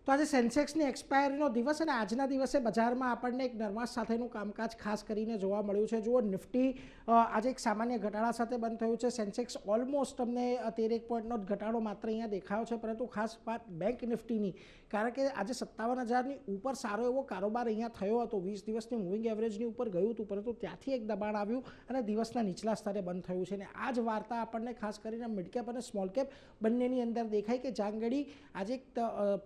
તો આજે સેન્સેક્સની એક્સપાયરીનો દિવસ અને આજના દિવસે બજારમાં આપણને એક નરમાશ સાથેનું કામકાજ ખાસ કરીને જોવા મળ્યું છે। જુઓ નિફ્ટી આજે એક સામાન્ય ઘટાડા સાથે બંધ થયું છે। સેન્સેક્સ ઓલમોસ્ટ તમને 13 પોઈન્ટનો ઘટાડો માત્ર અહીંયા દેખાયો છે, પરંતુ ખાસ વાત બેંક નિફ્ટીની, કારણ કે આજે 57,000ની ઉપર સારો એવો કારોબાર અહીંયા થયો હતો। 20 દિવસની મૂવિંગ એવરેજની ઉપર ગયું હતું, પરંતુ ત્યાંથી એક દબાણ આવ્યું અને દિવસના નીચલા સ્તરે બંધ થયું છે। અને આ જ વાર્તા આપણને ખાસ કરીને મિડ કેપ અને સ્મોલ કેપ બંનેની અંદર દેખાય કે જાંગડી આજે એક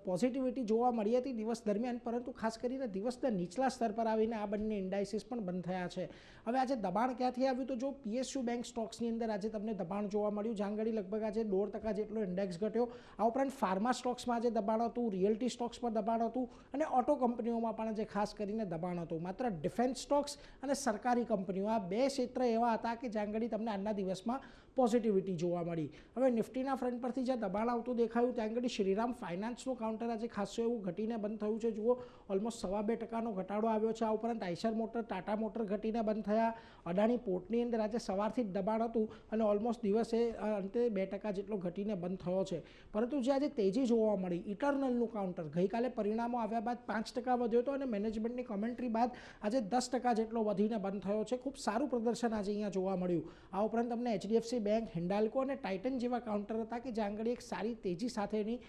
પોઝિટિવ જોવા મળી હતી દિવસ દરમિયાન, પરંતુ ખાસ કરીને દિવસના નીચલા સ્તર પર આવીને આ બંને ઇન્ડાઇસિસ પણ બંધ થયા છે। હવે આજે દબાણ ક્યાંથી આવ્યું, તો જો પીએસયુ બેંક સ્ટોક્સની અંદર આજે તમને દબાણ જોવા મળ્યું। જાંગડી લગભગ આજે 1.5% જેટલો ઇન્ડેક્સ ઘટ્યો। આ ઉપરાંત ફાર્મા સ્ટોક્સમાં આજે દબાણ હતું, રિયલ્ટી સ્ટોક્સમાં દબાણ હતું અને ઓટો કંપનીઓમાં પણ આજે ખાસ કરીને દબાણ હતું। માત્ર ડિફેન્સ સ્ટોક્સ અને સરકારી કંપનીઓ, આ બે ક્ષેત્ર એવા હતા કે જાંગડી તમને આજના દિવસમાં પોઝિટિવિટી જોવા મળી। હવે નિફ્ટીના ફ્રન્ટ પરથી જ્યાં દબાણ આવતું દેખાયું ત્યાં આગળ શ્રીરામ ફાઇનાન્સનું કાઉન્ટર આજે ખાસું એવું ઘટીને બંધ થયું છે। જુઓ ઓલમોસ્ટ 2.25% ઘટાડો આવ્યો છે। આ ઉપરાંત આઈશર મોટર, ટાટા મોટર ઘટીને બંધ થયા। અદાણી પોર્ટની અંદર આજે સવારથી જ દબાણ હતું અને ઓલમોસ્ટ દિવસે અંતે 2% જેટલો ઘટીને બંધ થયો છે। પરંતુ જે આજે તેજી જોવા મળી, ઇટરનલનું કાઉન્ટર ગઈકાલે પરિણામો આવ્યા બાદ 5% વધ્યો હતો અને મેનેજમેન્ટની કોમેન્ટ્રી બાદ આજે 10% જેટલો વધીને બંધ થયો છે। ખૂબ સારું પ્રદર્શન આજે અહીંયા જોવા મળ્યું। આ ઉપરાંત તમને એચડીએફસી બેંક, હિન્ડાલ્કો અને ટાઇટન જેવા કાઉન્ટર હતા કે જ્યાં આગળ એક સારી તેજી સાથેની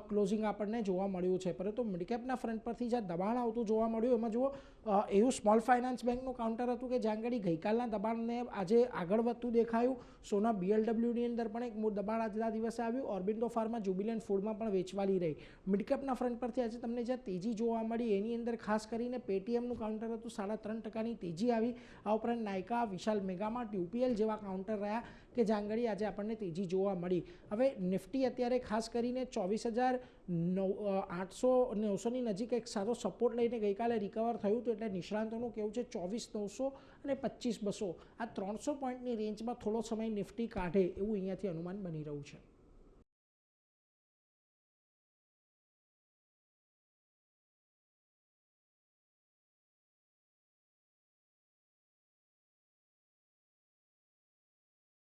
ક્લોઝિંગ આપણને જોવા મળ્યું છે। પરંતુ મિડકેપના ફ્રન્ટ પરથી જ્યાં દબાણ આવતું જોવા મળ્યું, એમાં જુઓ એવું સ્મોલ ફાઇનાન્સ બેંકનું કાઉન્ટર હતું કે જ્યાં આગળ ગઈકાલના દબાણને આજે આગળ વધતું દેખાયું। સોના બીએલડબ્લ્યુની અંદર પણ એક દબાણ આજના દિવસે આવ્યું। ઓર્બિન્દો ફાર્મા, જ્યુબિલન્ટ ફૂડમાં પણ વેચવાલી રહી। મિડકેપના ફ્રન્ટ પરથી આજે તમને જ્યાં તેજી જોવા મળી એની અંદર ખાસ કરીને પેટીએમનું કાઉન્ટર હતું, 3.5%ની તેજી આવી। આ ઉપરાંત નાયકા, વિશાલ મેગામાર્ટ, યુપીએલ જેવા કાઉન્ટર રહ્યા કે જ્યાં આગળ આજે આપણને તેજી જોવા મળી। હવે નિફ્ટી અત્યારે ખાસ કરીને 24,800-900ની નજીક એક સારો સપોર્ટ લઈને ગઈકાલે રિકવર થયું હતું, એટલે નિષ્ણાંતોનું કહેવું છે 24,900 અને 25,200 આ 300 પોઈન્ટની રેન્જમાં થોડો સમય નિફ્ટી કાઢે એવું અહીંયાથી અનુમાન બની રહ્યું છે।